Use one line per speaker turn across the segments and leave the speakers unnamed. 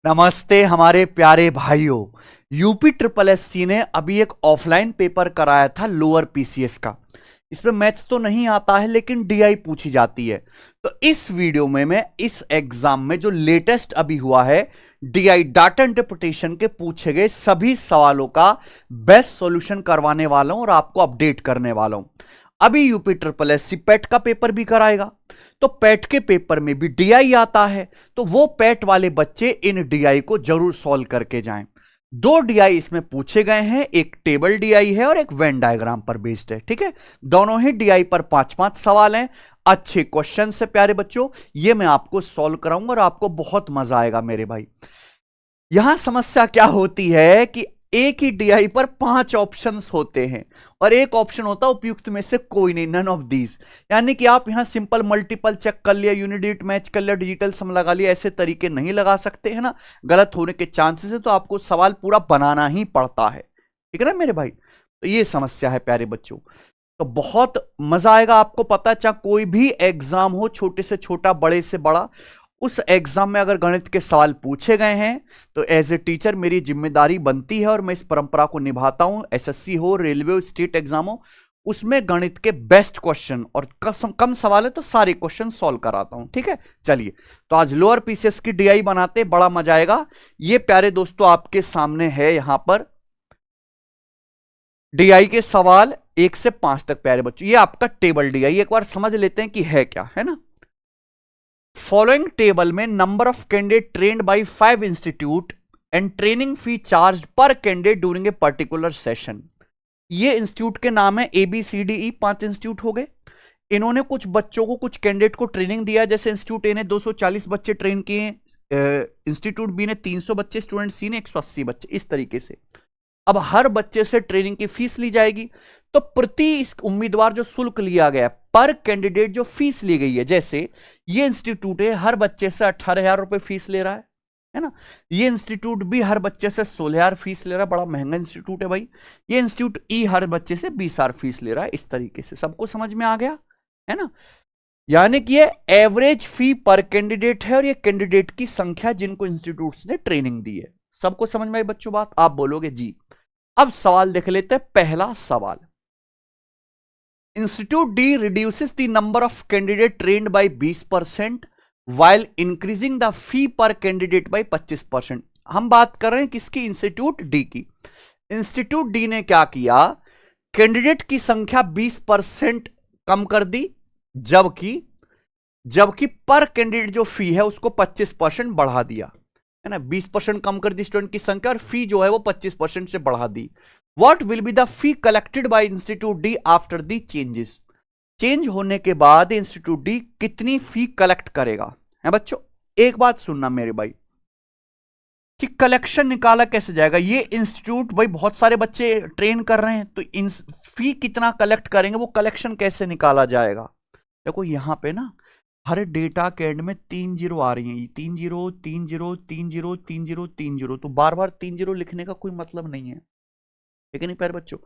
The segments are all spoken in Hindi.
नमस्ते हमारे प्यारे भाइयों। यूपी ट्रिपल एससी ने अभी एक ऑफलाइन पेपर कराया था लोअर पीसीएस का। इसमें मैथ्स तो नहीं आता है लेकिन डीआई पूछी जाती है। तो इस वीडियो में मैं इस एग्जाम में जो लेटेस्ट अभी हुआ है डीआई डाटा इंटरप्रिटेशन के पूछे गए सभी सवालों का बेस्ट सॉल्यूशन करवाने वाला हूं और आपको अपडेट करने वाला हूं। अभी यूपी ट्रिपल एससी पेट का पेपर भी कराएगा, तो पेट के पेपर में भी डीआई आता है, तो वो पेट वाले बच्चे इन डीआई को जरूर सॉल्व करके जाएं। दो डीआई इसमें पूछे गए हैं, एक टेबल डीआई है और एक वेन डायग्राम पर बेस्ड है। ठीक है, दोनों ही डीआई पर 5-5 सवाल हैं। अच्छे क्वेश्चन से प्यारे बच्चों, ये मैं आपको सॉल्व कराऊंगा और आपको बहुत मजा आएगा मेरे भाई। यहां समस्या क्या होती है कि एक ही डीआई पर 5 ऑप्शंस होते हैं और एक ऑप्शन होता है उपयुक्त में से कोई नहीं, नन ऑफ दीज। यानी कि आप यहां सिंपल मल्टीपल चेक कर लिया, यूनिट मैच कर लिया, डिजिटल सम लगा लिया, ऐसे तरीके नहीं लगा सकते है ना, गलत होने के चांसेस है। तो आपको सवाल पूरा बनाना ही पड़ता है, ठीक है ना मेरे भाई। तो ये समस्या है प्यारे बच्चों। तो बहुत मजा आएगा आपको, पता चाहे कोई भी एग्जाम हो, छोटे से छोटा बड़े से बड़ा, उस एग्जाम में अगर गणित के सवाल पूछे गए हैं तो एज ए टीचर मेरी जिम्मेदारी बनती है और मैं इस परंपरा को निभाता हूं। एसएससी हो, रेलवे हो, स्टेट एग्जाम हो, उसमें गणित के बेस्ट क्वेश्चन और कम सवाल है तो सारे क्वेश्चन सॉल्व कराता हूं। ठीक है, चलिए तो आज लोअर पीसीएस की डीआई बनाते, बड़ा मजा आएगा। ये प्यारे दोस्तों आपके सामने है यहां पर डीआई के सवाल 1 से 5 तक प्यारे बच्चों। ये आपका टेबल डीआई, एक बार समझ लेते हैं कि है क्या, है ना। फॉलोइंग टेबल में number of candidate trained by 5 institute and training fee charge per candidate during a particular session. ये इंस्टीट्यूट के नाम है ABCDE, 5 इंस्टीट्यूट हो गए। इन्होंने कुछ बच्चों को, कुछ कैंडिडेट को ट्रेनिंग दिया, जैसे इंस्टीट्यूट ए ने 240 बच्चे ट्रेन किए, इंस्टीट्यूट बी ने 300 बच्चे, स्टूडेंट सी ने 180 बच्चे, इस तरीके से। अब हर बच्चे से ट्रेनिंग की फीस ली जाएगी। तो प्रति उम्मीदवार जो शुल्क लिया गया पर कैंडिडेट जो फीस ली गई है, जैसे ये इंस्टीट्यूट है हर बच्चे से 18,000 रुपए फीस ले रहा है ना। ये इंस्टीट्यूट भी हर बच्चे से 16,000 फीस ले रहा है, बड़ा महंगा इंस्टीट्यूट है भाई। ये इंस्टीट्यूट ई हर बच्चे से 20,000 फीस ले रहा है। इस तरीके से सबको समझ में आ गया है ना। यानी कि ये एवरेज फी पर कैंडिडेट है और ये कैंडिडेट की संख्या जिनको इंस्टीट्यूट्स ने ट्रेनिंग दी है। सबको समझ में आई बच्चों बात? आप बोलोगे जी। अब सवाल देख लेते हैं। पहला सवाल, institute D reduces the number of candidate trained by 20% while increasing the fee per candidate bye 25%। हम बात कर रहे हैं किसकी? इंस्टीट्यूट डी की। इंस्टीट्यूट डी ने क्या किया? कैंडिडेट की संख्या 20% कम कर दी, जबकि पर कैंडिडेट जो फी है उसको 25% बढ़ा दिया, है ना। 20% कम कर दी स्टूडेंट की संख्या और फी जो है वो 25% से बढ़ा दी। What will be the fee collected by institute D after the changes? Change होने के बाद इंस्टीट्यूट डी कितनी फी कलेक्ट करेगा? है बच्चों, एक बात सुनना मेरे भाई कि कलेक्शन निकाला कैसे जाएगा। ये इंस्टीट्यूट भाई बहुत सारे बच्चे ट्रेन कर रहे हैं, तो इन फी कितना कलेक्ट करेंगे, वो कलेक्शन कैसे निकाला जाएगा? देखो यहां पे ना हर डेटा के एंड में 3 जीरो आ रही हैं, 3 zero 3 zero 3 zero 3 zero 3 zero, तो बार बार 3 जीरो लिखने का कोई मतलब नहीं है, ठीक है नहीं प्यारे बच्चों।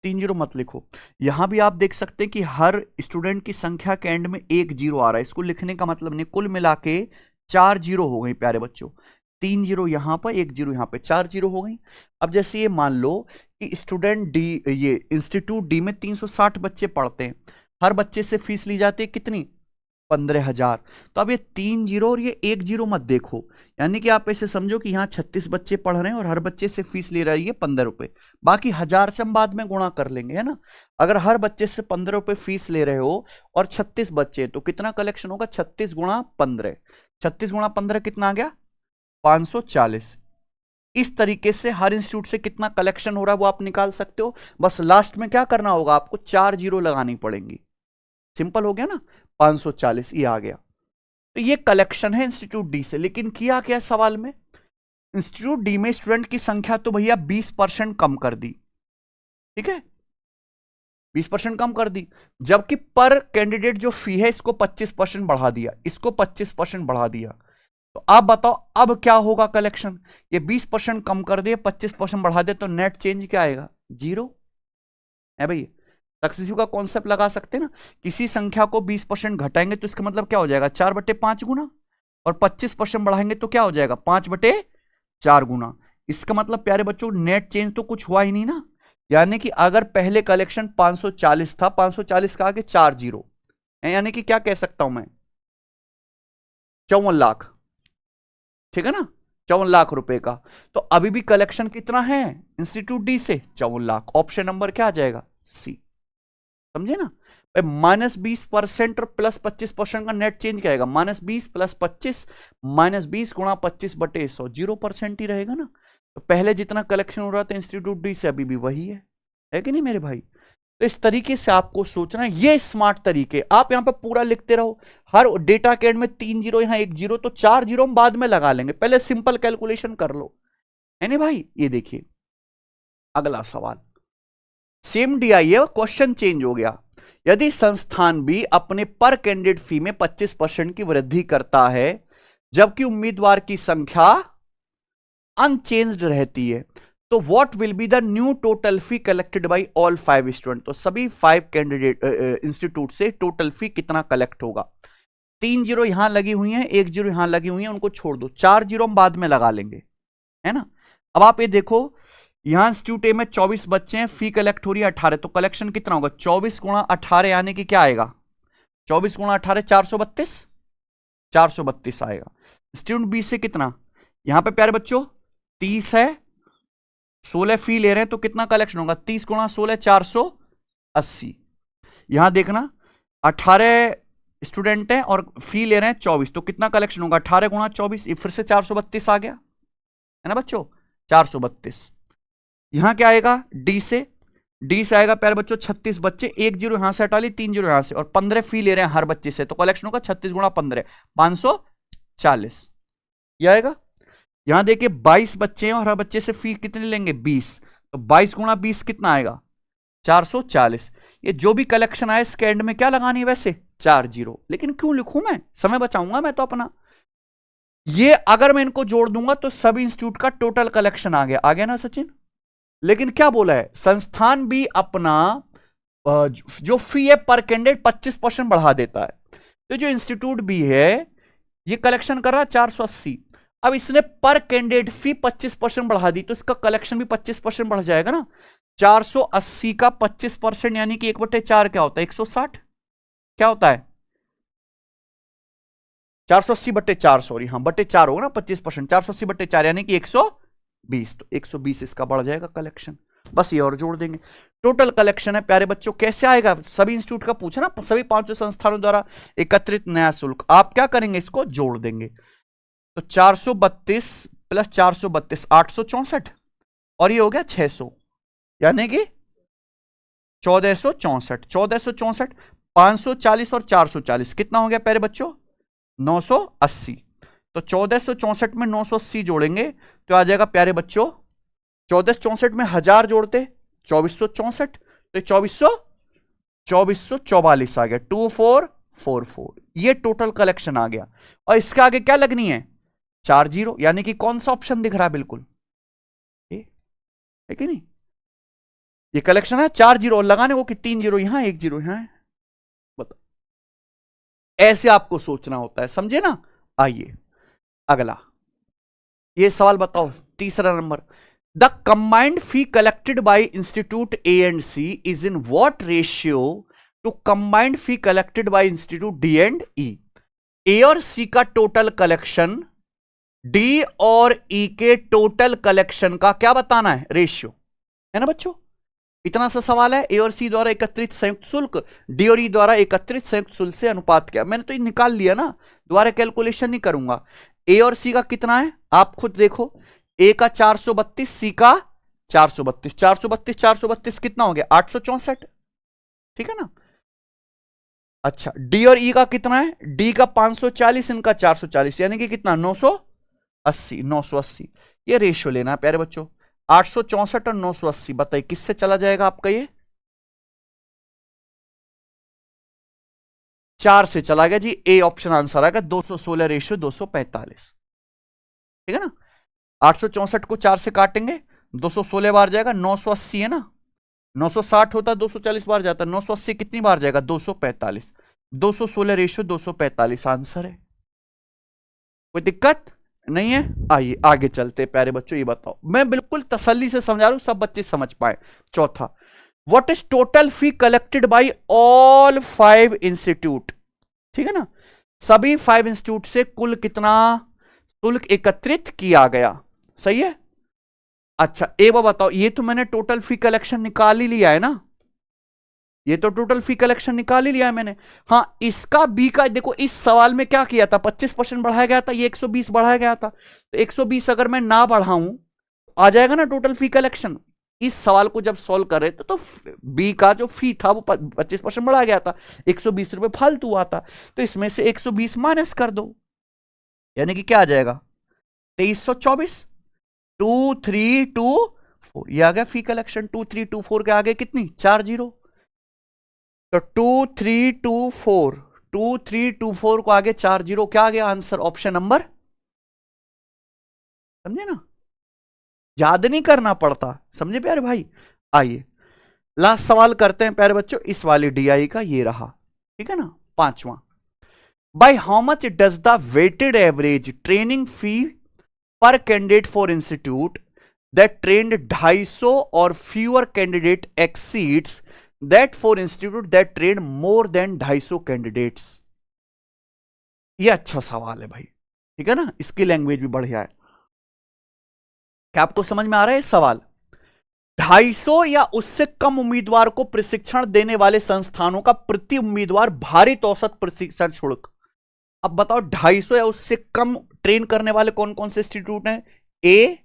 3 जीरो मत लिखो। यहां भी आप देख सकते हैं कि हर स्टूडेंट की संख्या के एंड में 1 जीरो आ रहा है, इसको लिखने का मतलब नहीं। कुल मिला के 4 जीरो हो गई प्यारे बच्चों। 3 जीरो यहां पर, 1 जीरो यहां पे, 4 जीरो हो गई। अब जैसे ये मान लो कि स्टूडेंट डी, ये इंस्टीट्यूट डी में 360 बच्चे पढ़ते हैं, हर बच्चे से फीस ली जाती है कितनी? 15,000। तो अब ये 3 जीरो और ये 1 जीरो मत देखो, यानी कि आप ऐसे समझो कि यहाँ 36 बच्चे पढ़ रहे हैं और हर बच्चे से फीस ले रही है 15 रुपए, बाकी 1000 से हम बाद में गुणा कर लेंगे, है ना। अगर हर बच्चे से 15 रुपए फीस ले रहे हो और 36 बच्चे, तो कितना कलेक्शन होगा? 36 गुणा 15, 36 गुणा 15 कितना आ गया? 540। इस तरीके से हर इंस्टीट्यूट से कितना कलेक्शन हो रहा है वो आप निकाल सकते हो। बस लास्ट में क्या करना होगा? आपको 4 जीरो लगानी पड़ेंगी। सिंपल हो गया ना, 540 ये आ गया। तो ये कलेक्शन है इंस्टीट्यूट डी से। लेकिन किया क्या सवाल में? इंस्टीट्यूट डी में स्टूडेंट की संख्या तो भैया 20% कम कर दी, ठीक है, 20% कम कर दी, जबकि पर कैंडिडेट जो फी है इसको 25% बढ़ा दिया, इसको 25% बढ़ा दिया। तो आप बताओ अब क्या होगा कलेक्शन? ये 20% कम कर दिए, 25% बढ़ा दे, तो नेट चेंज क्या आएगा? जीरो है भैया। सक्सेसिव का कॉन्सेप्ट लगा सकते हैं ना, किसी संख्या को 20% घटाएंगे तो इसका मतलब क्या हो जाएगा? 4/5 गुना, और 25% बढ़ाएंगे तो क्या हो जाएगा? 5/5 4 गुना। इसका मतलब प्यारे बच्चों नेट चेंज तो कुछ हुआ ही नहीं ना, यानी कि अगर पहले कलेक्शन 540 था, 540 का आगे 4 जीरो है, यानी कि क्या कह सकता हूं मैं, 54 लाख, ठीक है ना, 54 लाख रुपए का। तो अभी भी कलेक्शन कितना है इंस्टीट्यूट डी से, 54 लाख। ऑप्शन नंबर क्या आ जाएगा, सी। समझे ना, -20% और +25% का नेट चेंज क्या आएगा, -20 + 25, -20 × 25/100, 0% ही रहेगा ना। तो पहले जितना कलेक्शन हो रहा था इंस्टीट्यूट डी से अभी भी वही है कि नहीं मेरे भाई। तो इस तरीके से आपको सोचना, ये स्मार्ट तरीके। आप यहां पर पूरा लिखते रहो, हर डेटा के एंड में 3 जीरो, यहां 1 जीरो, तो 4 जीरो हम बाद में लगा लेंगे, पहले सिंपल कैलकुलेशन कर लो, है ना भाई। ये देखिए अगला सवाल, सेम डीआई है, क्वेश्चन चेंज हो गया। यदि संस्थान भी अपने पर कैंडिडेट फी में 25% की वृद्धि करता है जबकि उम्मीदवार की संख्या अनचेंज्ड रहती है, तो what will be the new total fee collected bye all 5 student. तो सभी 5 कैंडिडेट इंस्टीट्यूट से टोटल फी कितना कलेक्ट होगा। 3 जीरो यहां लगी हुई है, 1 जीरो यहां लगी हुई है, उनको छोड़ दो, 4 जीरो हम बाद में लगा लेंगे, है ना। अब आप ये देखो, यहां इंस्टीट्यूट ए में 24 बच्चे हैं, फी कलेक्ट हो रही है 18, तो कलेक्शन कितना होगा, 24 × 18 यानी कि क्या आएगा, 24 × 18 432, 432 आएगा। इंस्टीट्यूट बी से कितना, यहां पे प्यारे बच्चों 30 है, 16 फी ले रहे हैं, तो कितना कलेक्शन होगा, 30 × 16 480। यहां देखना 18 स्टूडेंट हैं और फी ले रहे हैं 24, तो कितना कलेक्शन होगा, 18 × 24, फिर से 432 आ गया, है ना बच्चों, 432। यहां क्या आएगा, डी से आएगा प्यारे बच्चों 36 बच्चे, 1 जीरो यहां से हटा ली, 3 जीरो यहां से, और 15 फी ले रहे हैं हर बच्चे से, तो कलेक्शन होगा 36 × 15 540, यह आएगा। यहां देखिए 22 बच्चे हैं और हर बच्चे से फी कितने लेंगे, 20, तो 22 × 20 कितना आएगा, 440। ये जो भी कलेक्शन आए इसके एंड में क्या लगानी है वैसे, 4 जीरो, लेकिन क्यों लिखूं मैं, समय बचाऊंगा मैं तो अपना। ये अगर मैं इनको जोड़ दूंगा तो सभी इंस्टीट्यूट का टोटल कलेक्शन आ गया ना सचिन। लेकिन क्या बोला है, संस्थान भी अपना जो फी है पर कैंडिडेट 25% बढ़ा देता है। तो जो इंस्टीट्यूट भी है ये कलेक्शन कर रहा है 480, अब इसने पर कैंडिडेट फी 25% बढ़ा दी, तो इसका कलेक्शन भी 25% बढ़ जाएगा ना। 480 का 25% यानी कि 1/4 क्या होता है, 160, क्या होता है 480/4, सॉरी हाँ /4 होगा ना 25%, 480/4 यानी कि 120, तो 120 इसका बढ़ जाएगा कलेक्शन, बस ये और जोड़ देंगे। टोटल कलेक्शन है प्यारे बच्चों, कैसे आएगा, सभी इंस्टीट्यूट का पूछा ना, सभी 5 संस्थानों द्वारा एकत्रित नया शुल्क, आप क्या करेंगे, इसको जोड़ देंगे। तो 432 + 432 864, और ये हो गया 600, यानी कि 1464, 1464, 540 और 440 कितना हो गया प्यारे बच्चों, 980। तो 1464 में 980 जोड़ेंगे तो आ जाएगा प्यारे बच्चों, 1464 में 1000 जोड़ते 2464, तो 2444 आ गया, 2444, ये टोटल कलेक्शन आ गया। और इसके आगे क्या लगनी है, 4 जीरो, यानी कि कौन सा ऑप्शन दिख रहा है, बिल्कुल है कि नहीं, ये कलेक्शन है 4 जीरो, लगाने को कि 3 जीरो यहां 1 जीरो यहां, बताओ, ऐसे आपको सोचना होता है, समझे ना। आइए अगला ये सवाल बताओ, तीसरा नंबर, the combined fee collected by institute A and C is in what ratio to combined fee collected by institute D and E. A और सी का टोटल कलेक्शन डी और ई के टोटल कलेक्शन का क्या बताना है, रेशियो, है ना बच्चों। इतना सा सवाल है, ए और सी द्वारा एकत्रित संयुक्त शुल्क डी और ई द्वारा एकत्रित संयुक्त शुल्क से अनुपात क्या, मैंने तो ये निकाल लिया ना, दोबारा कैलकुलेशन नहीं करूंगा। ए और सी का कितना है आप खुद देखो, ए का 432, सी का 432, 432 432 कितना हो गया 864, ठीक है ना। अच्छा डी और ई का कितना है, डी का 540, इनका 440, यानी कि कितना 980, 980, ये रेशियो लेना है प्यारे बच्चों, 864 और 980, बताइए किससे चला जाएगा आपका, ये 4 से चला गया जी, ए ऑप्शन आंसर आएगा, 216 रेशियो 245, ठीक है ना। 864 को 4 से काटेंगे 216 बार जाएगा, 980 है ना, 960 होता 240 बार जाता, 980 कितनी बार जाएगा 245, 216 रेशियो 245 आंसर है। कोई दिक्कत नहीं है? आइए आगे चलते प्यारे बच्चों, ये बताओ, मैं बिल्कुल तसल्ली से समझा रहा हूं, सब बच्चे समझ पाए। चौथा, what is total fee collected bye all 5 institute? ठीक है ना, सभी 5 इंस्टीट्यूट से कुल कितना शुल्क एकत्रित किया गया? सही है। अच्छा एक बार बताओ, ये तो मैंने टोटल फी कलेक्शन निकाल ही लिया है ना, ये तो टोटल फी कलेक्शन निकाल ही लिया है मैंने। हाँ, इसका बी का देखो, इस सवाल में क्या किया था, 25% बढ़ाया गया था, ये 120 बढ़ाया गया था, तो 120 अगर मैं ना बढ़ाऊं आ जाएगा ना टोटल फी कलेक्शन। इस सवाल को जब सॉल्व करे तो बी का जो फी था वो 25% बढ़ाया गया था, 120 रुपए फालतू आता, तो इसमें से 120 माइनस कर दो, यानी कि क्या आ जाएगा 2324, 2324, ये आ गया फी कलेक्शन। 2324 के आगे कितनी 4 जीरो, तो 2324 को आगे 4 जीरो, क्या आ गया आंसर? Option number. समझे ना, याद नहीं करना पड़ता, समझे प्यारे भाई। आइए लास्ट सवाल करते हैं प्यारे बच्चों, इस वाले डीआई का ये रहा, ठीक है ना, पांचवा। By how much does the weighted average training fee per candidate for institute that trained 250 और fewer candidate exceeds that for institute that trained more than 250 candidates? ये अच्छा सवाल है भाई, ठीक है ना, इसकी लैंग्वेज भी बढ़िया है। क्या आपको समझ में आ रहा है इस सवाल? 250 या उससे कम उम्मीदवार को प्रशिक्षण देने वाले संस्थानों का प्रति उम्मीदवार भारित औसत प्रशिक्षण शुल्क। अब बताओ 250 या उससे कम ट्रेन करने वाले कौन कौन से इंस्टीट्यूट हैं? ए,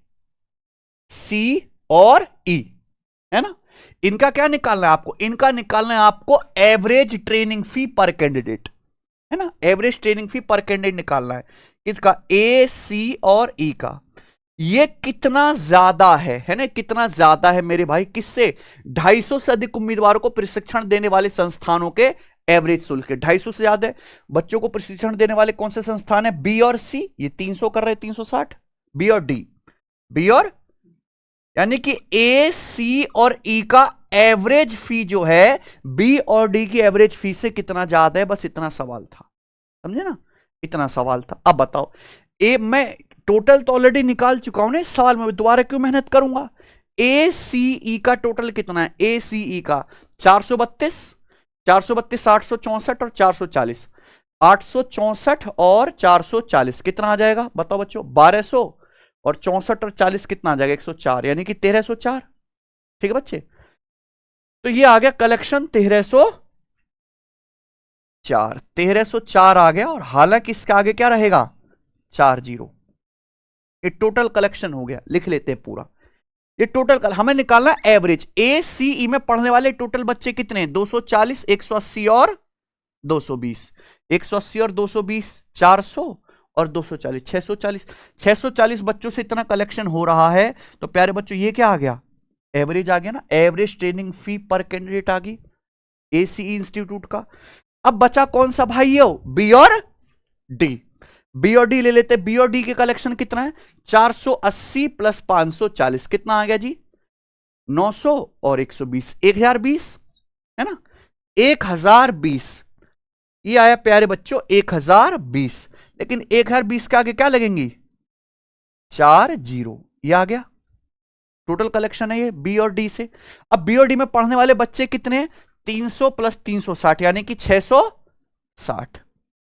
सी और ई, है ना। इनका क्या निकालना है आपको? इनका निकालना है आपको average training fee per candidate, है ना, average training fee per candidate निकालना है। इसका ए, सी और ई का ये कितना ज्यादा है ना, कितना ज्यादा है मेरे भाई, किससे? 250 से अधिक उम्मीदवारों को प्रशिक्षण देने वाले संस्थानों के एवरेज शुल्क है 250 से ज्यादा है। बच्चों को प्रशिक्षण देने वाले कौन से संस्थान है? बी और सी, ये 300 कर रहे हैं, 360। बी और डी, बी और, यानी कि ए, सी और ई का एवरेज फी जो है बी और डी की एवरेज फी से कितना ज्यादा है, बस इतना सवाल था, समझे ना, इतना सवाल था। अब बताओ, ए मैं टोटल तो ऑलरेडी निकाल चुका हूं ना इस सवाल में, दोबारा क्यों मेहनत करूंगा? ए, सी, ई का टोटल कितना है? ए, सी, ई का 432, 432, 864 और 440, 864 और 440 कितना आ जाएगा बताओ बच्चों? 1200, और 64 और 40 कितना आ जाएगा? 104, यानी कि 1304। ठीक है बच्चे, तो ये आ गया कलेक्शन 1304, 1304 आ गया, और हालांकि इसके आगे क्या रहेगा? 4 जीरो। ये टोटल कलेक्शन हो गया, लिख लेते हैं पूरा। ये टोटल हमें निकालना एवरेज। ए, सी, ई में पढ़ने वाले टोटल बच्चे कितने? 240, 180 और 220, 180 और 220, 400 और 240, 640, 640 बच्चों से इतना कलेक्शन हो रहा है, तो प्यारे बच्चों ये क्या आ गया? एवरेज आ गया ना, average training fee per candidate आ गई एसीई इंस्टीट्यूट का। अब बचा कौन सा भाई? ये बी और डी, बी और डी ले लेते। बी और डी के कलेक्शन कितना है? 480 प्लस 540 कितना आ गया जी? 900 और 120, 1020, है ना, 1020 ये आया प्यारे बच्चों 1020। लेकिन 1020 के आगे क्या लगेंगी? 4 जीरो, ये आ गया टोटल कलेक्शन है ये बी और डी से। अब बी और डी में पढ़ने वाले बच्चे कितने हैं? 300 प्लस 360 यानी कि 660,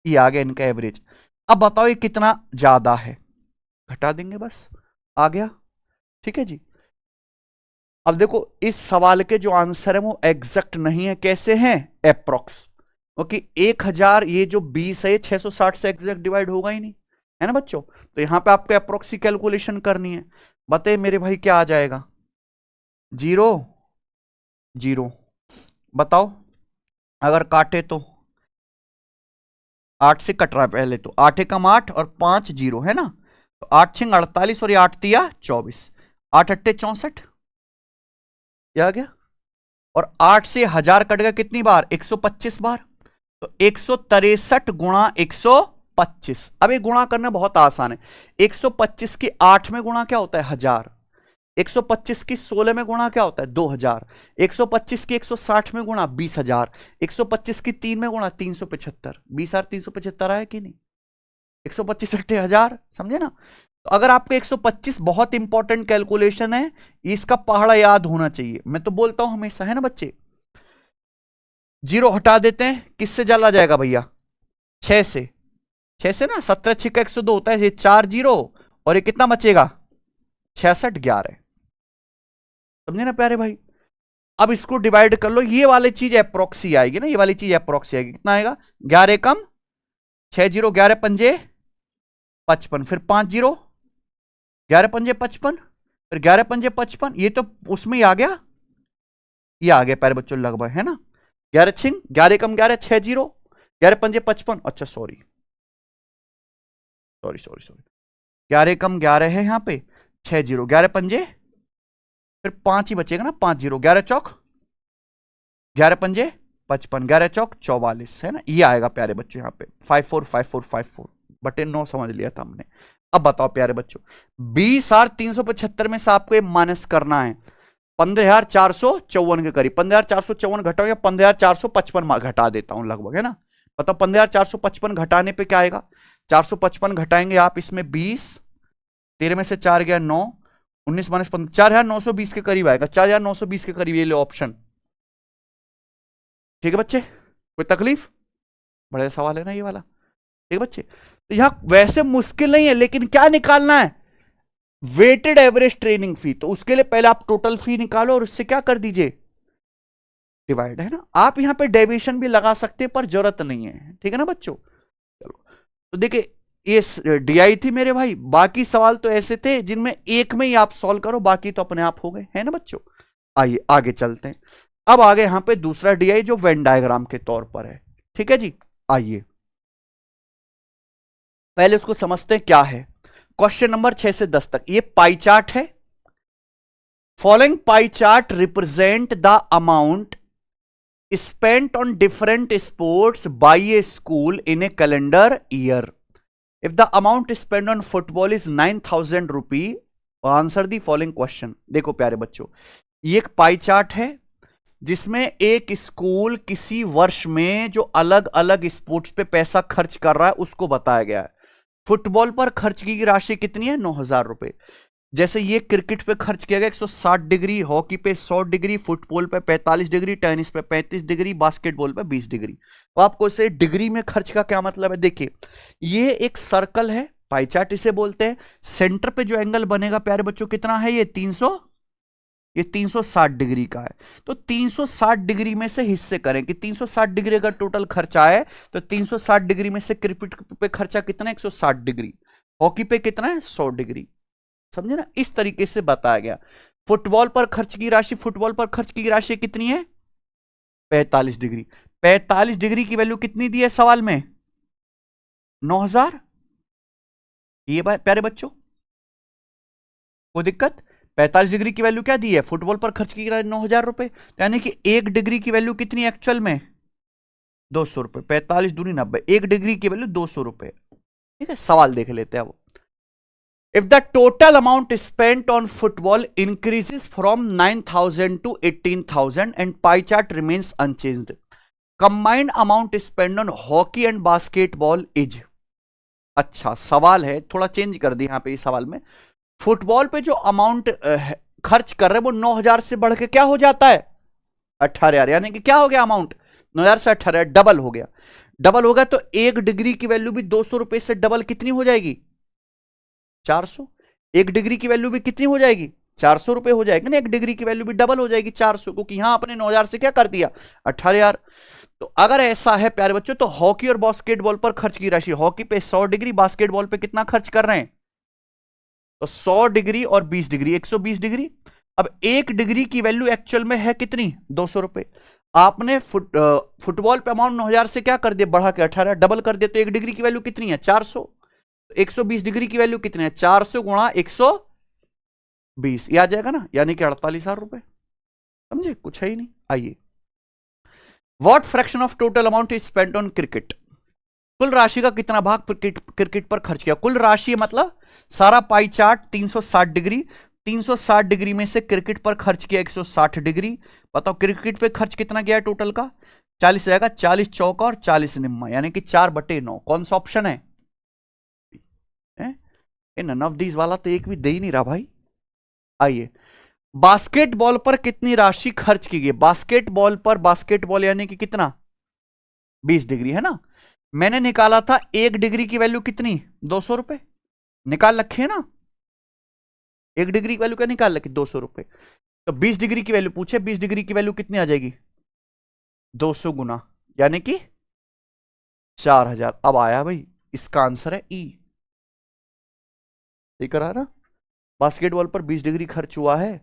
ये आ गया इनका एवरेज। अब बताओ ये कितना ज्यादा है? घटा देंगे बस, आ गया। ठीक है जी। अब देखो इस सवाल के जो आंसर है वो एग्जैक्ट नहीं है, कैसे हैं? अप्रोक्स, क्योंकि 1000 ये जो 20 है 660 से एग्जैक्ट डिवाइड होगा ही नहीं, है ना बच्चों। तो यहां पे आपको अप्रोक्सी कैलकुलेशन करनी है। बताइए मेरे भाई क्या आ जाएगा? 0 0, बताओ अगर काटे तो 8 से कट रहा है पहले, तो 8 एकम 8 और 5 जीरो, है ना, तो 8 छिंग 48 और ये 8 तिया 24, 8 अट्टे 64, आ गया। और 8 से 1000 कट गया कितनी बार? 125 बार, तो 163 गुणा 125। अब ये गुणा करना बहुत आसान है। 125 की 8 में गुणा क्या होता है? 1000। 125 की 16 में गुणा क्या होता है? 2000। 125 की 160 में गुणा 20000। 125 की 3 में गुणा 375। 20 375 आया कि नहीं? 125 6 1000, समझे ना। तो अगर आपको 125 बहुत इंपॉर्टेंट कैलकुलेशन है, इसका पहाड़ा याद होना चाहिए, मैं तो बोलता हूं हमेशा, है ना बच्चे। 0 हटा देते हैं, किससे चला जाएगा भैया, 6 से, 6 से ना, 17 6 का 102 होता है, ये 4 0 और ये कितना बचेगा 66 11, समझे ना प्यारे भाई। अब इसको डिवाइड कर लो, ये वाली चीज अप्रोक्सी आएगी ना, ये वाली चीज अप्रोक्सी आएगी, कितना आएगा 11 कम 6 0, 11 पंजे 55, फिर 5 0, 11 पंजे 55, फिर 11 पंजे 55, ये तो उसमें ही आ गया, ये आ गया प्यारे बच्चों लगभग, है ना। 11 छिंग 11 कम 11 6 0, 11 पंजे 55, अच्छा सॉरी सॉरी सॉरी सॉरी, 11 कम 11 है यहां पे, 6 0, 11 पंजे, फिर 5 ही बचेगा ना, 5 0, 11 चौक 11 पंजे 55, 11 चौक 44, है ना, ये आएगा प्यारे बच्चों यहाँ पे 545454 बटे 9, समझ लिया था हमने। अब बताओ प्यारे बच्चों, 20,375 में से आपको ये माइनस करना है 15,454 के करीब, 15,454 घटाओ या 15,455 घटा देता हूं लगभग, है ना। बताओ 15,455 घटाने पे क्या आएगा, 455 घटाएंगे आप इसमें 20, 13 में से 4 गया 9, 19 माइनस 15, 4,920 के करीब आएगा, 4,920 के करीब, ये लो ऑप्शन, ठीक है बच्चे, कोई तकलीफ, बड़ा सवाल है ना ये वाला, ठीक है बच्चे। तो यहां वैसे मुश्किल नहीं है, लेकिन क्या निकालना है, वेटेड एवरेज ट्रेनिंग फी, तो उसके लिए पहले आप टोटल फी निकालो और उससे क्या कर दीजिए डिवाइड, है ना। आप यहां पे डेविएशन भी लगा सकते हैं पर जरूरत नहीं है, ठीक है ना बच्चों। चलो तो देखिए ये डीआई थी मेरे भाई, बाकी सवाल तो ऐसे थे जिनमें एक में ही आप सॉल्व करो, बाकी तो अपने आप हो गए, है ना बच्चों। आइए आगे चलते हैं, अब आगे यहां पे दूसरा डीआई जो वेन डायग्राम के तौर पर है, ठीक है जी। आइए पहले उसको समझते हैं क्या है। क्वेश्चन नंबर 6 से 10 तक ये पाई चार्ट है। Following pie chart represent the amount spent on different sports by a school in a calendar year. If the amount spent on football is 9,000 rupee, answer the following question. देखो प्यारे बच्चों, ये एक पाई चार्ट है जिसमें एक स्कूल किसी वर्ष में जो अलग अलग स्पोर्ट्स पे पैसा खर्च कर रहा है उसको बताया गया है। फुटबॉल पर खर्च की राशि कितनी है, 9,000 रुपए। जैसे ये क्रिकेट पे खर्च किया गया 160 डिग्री, हॉकी पे 100 डिग्री, फुटबॉल पे 45 डिग्री, टेनिस पे 35 डिग्री, बास्केटबॉल पे 20 डिग्री। तो आपको इसे डिग्री में खर्च का क्या मतलब है, देखिए ये एक सर्कल है, पाई चार्ट इसे बोलते हैं। सेंटर पे जो एंगल बनेगा प्यारे बच्चों कितना है, ये 360 डिग्री का है। तो 360 डिग्री में से हिस्से करें कि 360 डिग्री अगर टोटल खर्चा है तो 360 डिग्री में से क्रिकेट पे खर्चा कितना है, 160 डिग्री, हॉकी पे कितना है 100 डिग्री, समझे ना। इस तरीके से बताया गया। फुटबॉल पर खर्च की राशि, फुटबॉल पर खर्च की राशि कितनी है 45 डिग्री। 45 डिग्री की वैल्यू कितनी दी है सवाल में, 9,000। ये प्यारे बच्चों कोई दिक्कत, 45 डिग्री की वैल्यू क्या दी है, फुटबॉल पर खर्च की 9,000 रुपए, यानी कि 1 डिग्री की वैल्यू कितनी एक्चुअल में 200 रुपए, 45 दूनी 90, 1 डिग्री की वैल्यू 200 रुपए, ठीक है। सवाल देख लेते हैं वो। If the total amount spent on football increases from 9,000 to 18,000 and pie chart remains unchanged, combined amount spent on hockey and basketball is, अच्छा सवाल है थोड़ा चेंज कर दिया यहां पे इस सवाल में। फुटबॉल पे जो अमाउंट खर्च कर रहे हैं वो 9,000 से बढ़ के क्या हो जाता है 18,000, यानी कि क्या हो गया अमाउंट 9,000 से 18,000 डबल हो गया। डबल हो गया तो 1 डिग्री की वैल्यू भी 200 रुपए से डबल कितनी हो जाएगी 400। 1 डिग्री की वैल्यू भी कितनी हो जाएगी 400 रुपए हो जाएगी ना, 1 डिग्री की वैल्यू भी डबल हो जाएगी 400, क्योंकि यहां अपने 9,000 से क्या कर दिया 18,000। तो अगर ऐसा है प्यारे बच्चों तो हॉकी और बास्केटबॉल पर खर्च की राशि, हॉकी पे 100 डिग्री, बास्केटबॉल पे कितना खर्च कर रहे हैं तो 100 डिग्री और 20 डिग्री 120 डिग्री। अब 1 डिग्री की वैल्यू एक्चुअल में है कितनी 200 रुपए। आपने फुटबॉल पे अमाउंट 9,000 से क्या कर दिया बढ़ा के 18 डबल कर दिया, तो 1 डिग्री की वैल्यू कितनी है 400। 120 डिग्री की वैल्यू कितनी है 400 गुणा 120, ये आ जाएगा ना, यानी कि 48,000 रुपए, समझे कुछ है ही नहीं। आइए, what fraction of total amount is spent on cricket, कुल राशि का कितना भाग क्रिकेट पर खर्च किया। कुल राशि मतलब सारा पाई चार्ट 360 डिग्री, 360 डिग्री में से क्रिकेट पर खर्च किया 160 डिग्री। बताओ क्रिकेट पे खर्च कितना गया है टोटल का 40 जाएगा, 40 चौका और 40 निम्मा, यानी कि 4/9। कौन सा ऑप्शन है नन ऑफ दीज वाला तो एक भी दे ही नहीं रहा भाई। आइए, बास्केटबॉल पर कितनी राशि खर्च की गई? बास्केटबॉल पर, बास्केटबॉल यानी कि कितना, 20 डिग्री है ना। मैंने निकाला था 1 डिग्री की वैल्यू कितनी, 200 रुपए निकाल रखे है ना। 1 डिग्री की वैल्यू क्या निकाल रखी, 200 रुपए। तो 20 डिग्री की वैल्यू पूछे, 20 डिग्री की वैल्यू कितनी आ जाएगी, 200 गुना, यानी कि 4000। अब आया भाई, इसका आंसर है ई। सही करा ना। बास्केटबॉल पर 20 डिग्री खर्च हुआ है,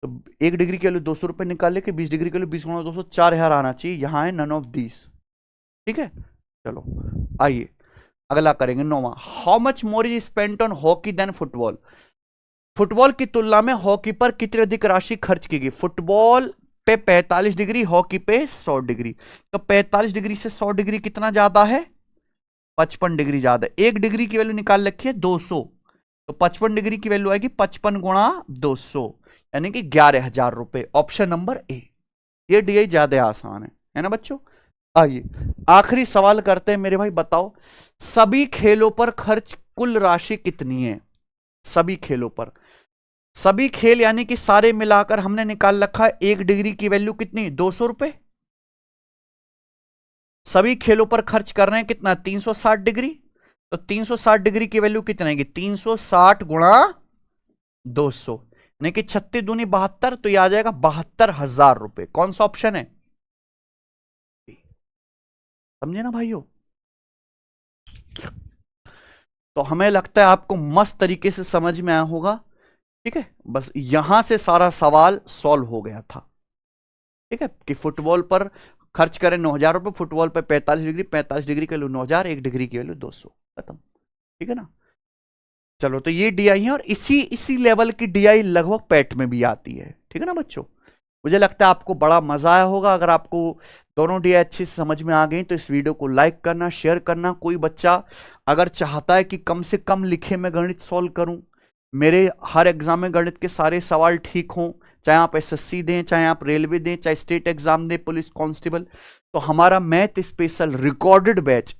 तो 1 डिग्री की वैल्यू 200 रुपए निकाल लेके 20 डिग्री की वैल्यू 20 गुणा 200, 4000 आना चाहिए। यहां है नन ऑफ दीस। ठीक है, चलो आइए अगला करेंगे, 9वां। How much more is spent on hockey than football? Football की तुलना में हॉकी पर कितनी अधिक राशि खर्च की गई? फुटबॉल पे 45 डिग्री, हॉकी पे 100 डिग्री। तो 45 डिग्री से 100 डिग्री कितना ज्यादा है, 55 डिग्री ज्यादा। 1 डिग्री की वैल्यू निकाल रखी है 200, तो 55 डिग्री की वैल्यू आएगी 55 गुणा 200, यानी कि 11,000 रुपए। Option number A. ये डीआई ज्यादा आसान है ना बच्चों। आइए आखिरी सवाल करते हैं मेरे भाई, बताओ सभी खेलों पर खर्च कुल राशि कितनी है? सभी खेलों पर, सभी खेल यानी कि सारे मिलाकर हमने निकाल रखा है 1 डिग्री की वैल्यू कितनी, 200 रुपए। सभी खेलों पर खर्च कर रहे हैं कितना, 360 डिग्री। तो 360 डिग्री की वैल्यू कितनी आएगी, 360 गुणा 200, यानी कि 36 दूनी 72, तो यह आ जाएगा 72,000 रुपए। कौन सा ऑप्शन है, समझे ना भाइयों। तो हमें लगता है आपको मस्त तरीके से समझ में आया होगा। ठीक है, बस यहां से सारा सवाल सॉल्व हो गया था। ठीक है, कि फुटबॉल पर खर्च करें 9,000 रुपए, फुटबॉल पर 45 डिग्री, 45 डिग्री की वैल्यू 9,000, 1 डिग्री की वैल्यू 200, खत्म। ठीक है ना। चलो, तो ये डीआई है, और इसी लेवल की डीआई लगभग पैट में भी आती है। ठीक है ना बच्चों। मुझे लगता है आपको बड़ा मजा आया होगा। अगर आपको दोनों डीआई अच्छे से समझ में आ गई तो इस वीडियो को लाइक करना, शेयर करना। कोई बच्चा अगर चाहता है कि कम से कम लिखे मैं गणित सॉल्व करूं, मेरे हर एग्जाम में गणित के सारे सवाल ठीक हों, चाहे आप एसएससी दें, चाहे आप रेलवे दें, चाहे स्टेट एग्जाम दें, पुलिस कांस्टेबल, तो हमारा मैथ स्पेशल रिकॉर्डेड बैच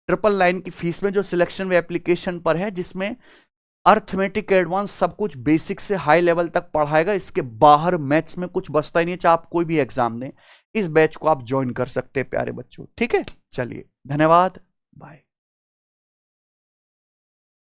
999 की फीस में जो सिलेक्शन व एप्लीकेशन पर है, जिसमें अर्थमेटिक एडवांस सब कुछ बेसिक से हाई लेवल तक पढ़ाएगा। इसके बाहर मैथ्स में कुछ बचता ही नहीं, चाहे आप कोई भी एग्जाम दें। इस बैच को आप ज्वाइन कर सकते हैं प्यारे बच्चों। ठीक है, चलिए धन्यवाद, बाय।